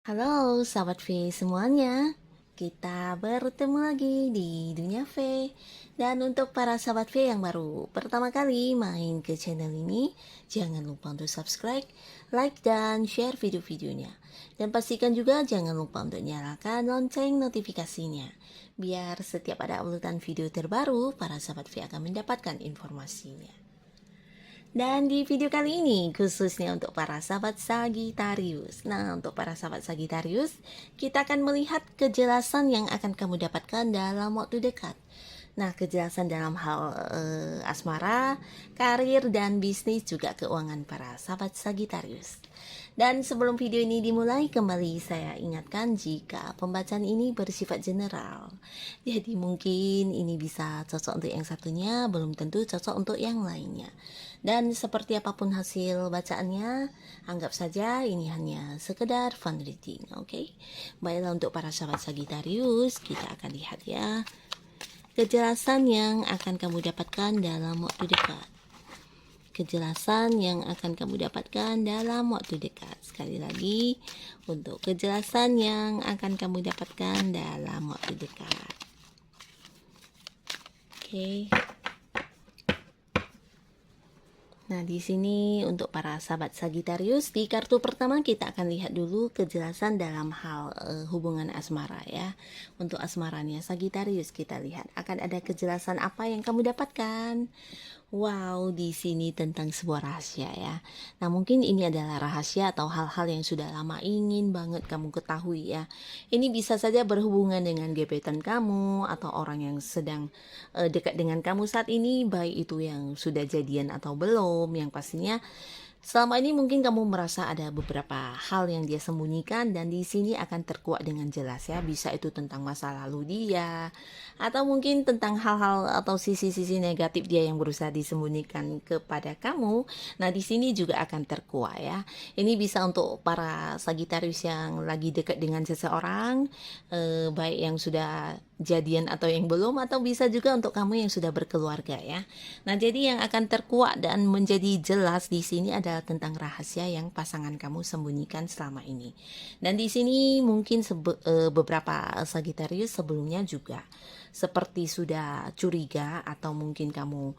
Halo sahabat V semuanya, kita bertemu lagi di Dunia V. Dan untuk para sahabat V yang baru pertama kali main ke channel ini, jangan lupa untuk subscribe, like, dan share video-videonya. Dan pastikan juga jangan lupa untuk nyalakan lonceng notifikasinya, biar setiap ada uploadan video terbaru, para sahabat V akan mendapatkan informasinya. Dan di video kali ini khususnya untuk para sahabat Sagittarius. Nah, untuk para sahabat Sagittarius, kita akan melihat kejelasan yang akan kamu dapatkan dalam waktu dekat. Nah, kejelasan dalam hal asmara, karir, dan bisnis, juga keuangan para sahabat Sagittarius. Dan sebelum video ini dimulai, kembali saya ingatkan jika pembacaan ini bersifat general. Jadi mungkin ini bisa cocok untuk yang satunya, belum tentu cocok untuk yang lainnya. Dan seperti apapun hasil bacaannya, anggap saja ini hanya sekedar fun reading, oke? Baiklah, untuk para sahabat Sagittarius, kita akan lihat ya kejelasan yang akan kamu dapatkan dalam waktu dekat. Kejelasan yang akan kamu dapatkan dalam waktu dekat. Sekali lagi, untuk kejelasan yang akan kamu dapatkan dalam waktu dekat. Oke. Nah, di sini untuk para sahabat Sagittarius, di kartu pertama kita akan lihat dulu kejelasan dalam hal hubungan asmara ya. Untuk asmaranya Sagittarius, kita lihat akan ada kejelasan apa yang kamu dapatkan. Wow, di sini tentang sebuah rahasia ya. Nah, mungkin ini adalah rahasia atau hal-hal yang sudah lama ingin banget kamu ketahui ya. Ini bisa saja berhubungan dengan gebetan kamu atau orang yang sedang dekat dengan kamu saat ini, baik itu yang sudah jadian atau belum, yang pastinya selama ini mungkin kamu merasa ada beberapa hal yang dia sembunyikan, dan di sini akan terkuak dengan jelas ya. Bisa itu tentang masa lalu dia, atau mungkin tentang hal-hal atau sisi-sisi negatif dia yang berusaha disembunyikan kepada kamu. Nah, di sini juga akan terkuak ya. Ini bisa untuk para Sagittarius yang lagi dekat dengan seseorang, baik yang sudah jadian atau yang belum, atau bisa juga untuk kamu yang sudah berkeluarga ya. Nah, jadi yang akan terkuak dan menjadi jelas di sini adalah tentang rahasia yang pasangan kamu sembunyikan selama ini. Dan di sini mungkin beberapa Sagittarius sebelumnya juga seperti sudah curiga, atau mungkin kamu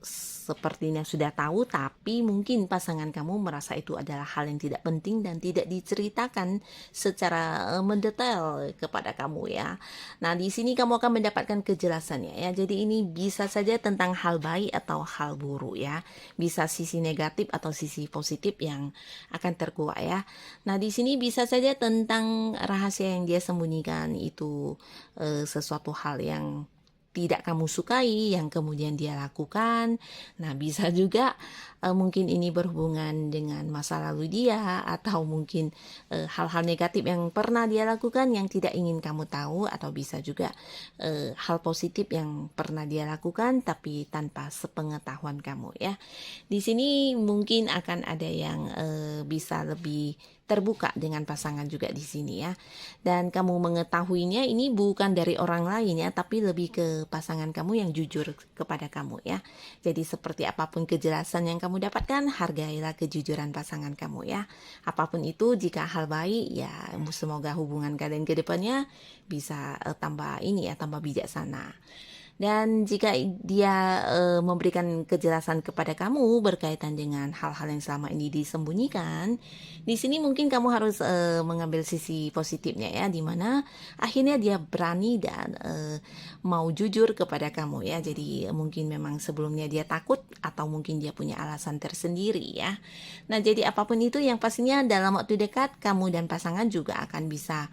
sepertinya sudah tahu, tapi mungkin pasangan kamu merasa itu adalah hal yang tidak penting dan tidak diceritakan secara mendetail kepada kamu ya. Nah, di sini kamu akan mendapatkan kejelasannya ya. Jadi ini bisa saja tentang hal baik atau hal buruk ya. Bisa sisi negatif atau sisi positif yang akan terkuak ya. Nah, di sini bisa saja tentang rahasia yang dia sembunyikan itu sesuatu hal yang tidak kamu sukai yang kemudian dia lakukan. Nah, bisa juga mungkin ini berhubungan dengan masa lalu dia, atau mungkin hal-hal negatif yang pernah dia lakukan yang tidak ingin kamu tahu, atau bisa juga hal positif yang pernah dia lakukan tapi tanpa sepengetahuan kamu ya. Di sini mungkin akan ada yang bisa lebih terbuka dengan pasangan juga di sini ya. Dan kamu mengetahuinya ini bukan dari orang lain ya, tapi lebih ke pasangan kamu yang jujur kepada kamu ya. Jadi seperti apapun kejelasan yang kamu dapatkan, hargailah kejujuran pasangan kamu ya. Apapun itu, jika hal baik ya, semoga hubungan kalian ke depannya bisa tambah ini ya, tambah bijaksana. Dan jika dia memberikan kejelasan kepada kamu berkaitan dengan hal-hal yang selama ini disembunyikan, di sini mungkin kamu harus mengambil sisi positifnya ya, dimana akhirnya dia berani dan mau jujur kepada kamu ya. Jadi mungkin memang sebelumnya dia takut, atau mungkin dia punya alasan tersendiri ya. Nah, jadi apapun itu, yang pastinya dalam waktu dekat kamu dan pasangan juga akan bisa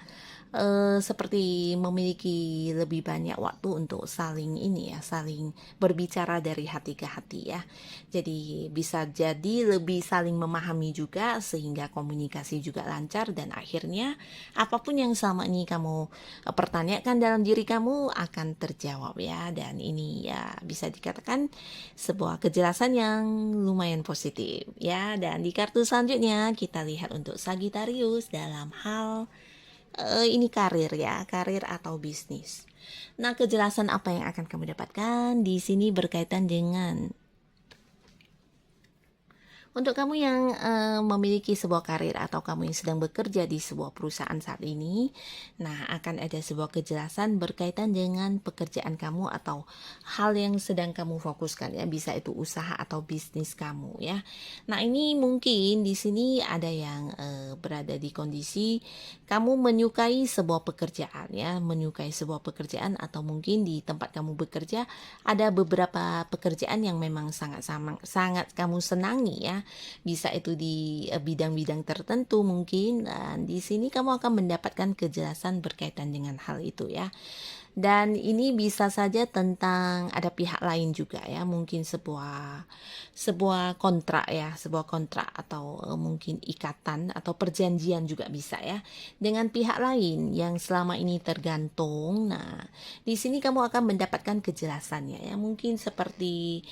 seperti memiliki lebih banyak waktu untuk saling ini ya, saling berbicara dari hati ke hati ya. Jadi bisa jadi lebih saling memahami juga, sehingga komunikasi juga lancar, dan akhirnya apapun yang selama ini kamu pertanyakan dalam diri kamu akan terjawab ya. Dan ini ya bisa dikatakan sebuah kejelasan yang lumayan positif ya. Dan di kartu selanjutnya kita lihat untuk Sagittarius dalam hal ini karir ya, karir atau bisnis. Nah, kejelasan apa yang akan kamu dapatkan di sini berkaitan dengan Untuk kamu yang memiliki sebuah karir atau kamu yang sedang bekerja di sebuah perusahaan saat ini, nah akan ada sebuah kejelasan berkaitan dengan pekerjaan kamu atau hal yang sedang kamu fokuskan ya, bisa itu usaha atau bisnis kamu ya. Nah, ini mungkin di sini ada yang berada di kondisi kamu menyukai sebuah pekerjaan ya, menyukai sebuah pekerjaan atau mungkin di tempat kamu bekerja ada beberapa pekerjaan yang memang sangat kamu senangi ya, bisa itu di bidang-bidang tertentu mungkin, dan di sini kamu akan mendapatkan kejelasan berkaitan dengan hal itu ya. Dan ini bisa saja tentang ada pihak lain juga ya, mungkin sebuah sebuah kontrak ya, sebuah kontrak atau mungkin ikatan atau perjanjian juga bisa ya dengan pihak lain yang selama ini tergantung. Nah, di sini kamu akan mendapatkan kejelasannya ya, mungkin seperti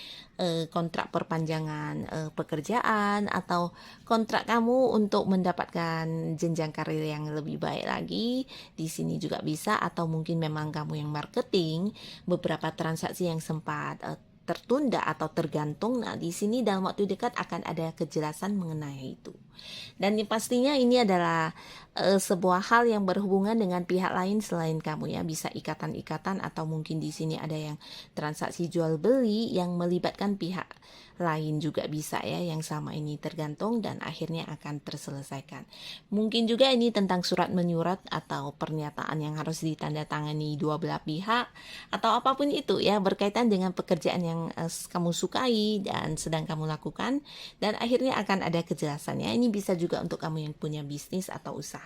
kontrak perpanjangan pekerjaan atau kontrak kamu untuk mendapatkan jenjang karir yang lebih baik lagi. Di sini juga bisa, atau mungkin memang kamu yang marketing, beberapa transaksi yang sempat tertunda atau tergantung. Nah, di sini dalam waktu dekat akan ada kejelasan mengenai itu. Dan yang pastinya ini adalah sebuah hal yang berhubungan dengan pihak lain selain kamu ya, bisa ikatan-ikatan atau mungkin di sini ada yang transaksi jual beli yang melibatkan pihak lain juga bisa ya, yang sama ini tergantung dan akhirnya akan terselesaikan. Mungkin juga ini tentang surat menyurat atau pernyataan yang harus ditandatangani dua belah pihak atau apapun itu ya, berkaitan dengan pekerjaan yang kamu sukai dan sedang kamu lakukan, dan akhirnya akan ada kejelasannya. Ini bisa juga untuk kamu yang punya bisnis atau usaha.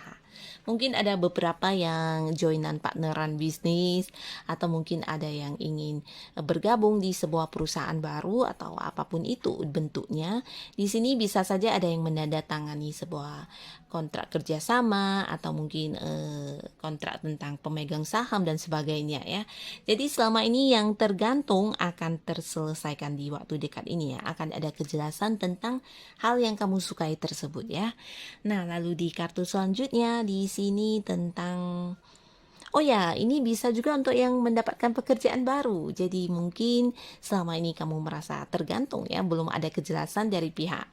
Mungkin ada beberapa yang joinan partneran bisnis, atau mungkin ada yang ingin bergabung di sebuah perusahaan baru atau apapun itu bentuknya. Di sini bisa saja ada yang menandatangani sebuah kontrak kerjasama atau mungkin kontrak tentang pemegang saham dan sebagainya ya. Jadi selama ini yang tergantung akan terselesaikan di waktu dekat ini ya. Akan ada kejelasan tentang hal yang kamu sukai tersebut ya. Nah, lalu di kartu selanjutnya di sini tentang, oh ya, ini bisa juga untuk yang mendapatkan pekerjaan baru. Jadi mungkin selama ini kamu merasa tergantung ya, belum ada kejelasan dari pihak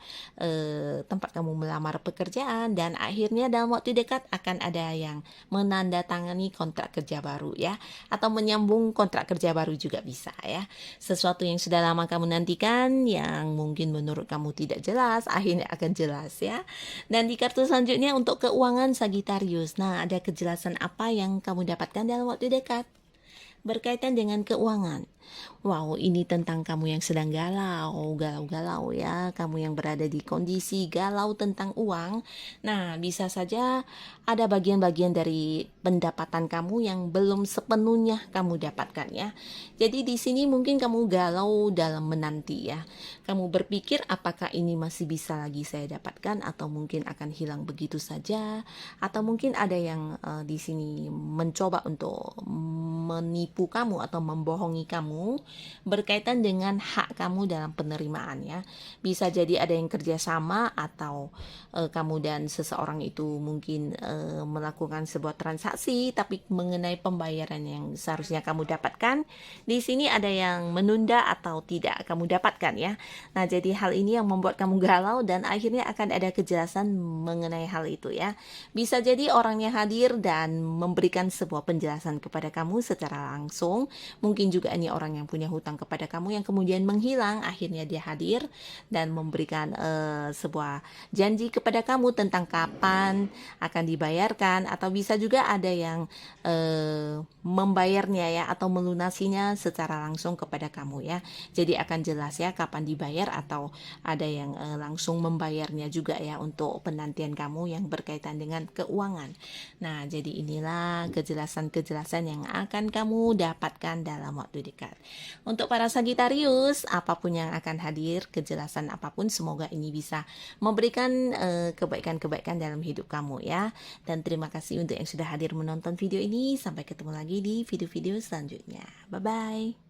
tempat kamu melamar pekerjaan, dan akhirnya dalam waktu dekat akan ada yang menandatangani kontrak kerja baru ya, atau menyambung kontrak kerja baru juga bisa ya. Sesuatu yang sudah lama kamu nantikan yang mungkin menurut kamu tidak jelas, akhirnya akan jelas ya. Dan di kartu selanjutnya untuk keuangan Sagittarius. Nah, ada kejelasan apa yang kamu dapatkan dalam waktu dekat berkaitan dengan keuangan. Wow, ini tentang kamu yang sedang galau ya, kamu yang berada di kondisi galau tentang uang. Nah, bisa saja ada bagian-bagian dari pendapatan kamu yang belum sepenuhnya kamu dapatkan ya. Jadi di sini mungkin kamu galau dalam menanti ya. Kamu berpikir apakah ini masih bisa lagi saya dapatkan atau mungkin akan hilang begitu saja, atau mungkin ada yang di sini mencoba untuk menipu kamu atau membohongi kamu berkaitan dengan hak kamu dalam penerimaan ya. Bisa jadi ada yang kerjasama atau kamu dan seseorang itu mungkin melakukan sebuah transaksi, tapi mengenai pembayaran yang seharusnya kamu dapatkan, di sini ada yang menunda atau tidak kamu dapatkan ya. Nah, jadi hal ini yang membuat kamu galau dan akhirnya akan ada kejelasan mengenai hal itu ya. Bisa jadi orangnya hadir dan memberikan sebuah penjelasan kepada kamu secara langsung. Mungkin juga ini orang yang punya hutang kepada kamu yang kemudian menghilang, akhirnya dia hadir dan memberikan sebuah janji kepada kamu tentang kapan akan dibayarkan, atau bisa juga ada yang membayarnya ya, atau melunasinya secara langsung kepada kamu ya. Jadi akan jelas ya kapan dibayar, atau ada yang langsung membayarnya juga ya untuk penantian kamu yang berkaitan dengan keuangan. Nah, jadi inilah kejelasan-kejelasan yang akan kamu dapatkan dalam waktu dekat. Untuk para Sagitarius, apapun yang akan hadir, kejelasan apapun, semoga ini bisa memberikan kebaikan-kebaikan dalam hidup kamu ya. Dan terima kasih untuk yang sudah hadir menonton video ini. Sampai ketemu lagi di video-video selanjutnya. Bye-bye.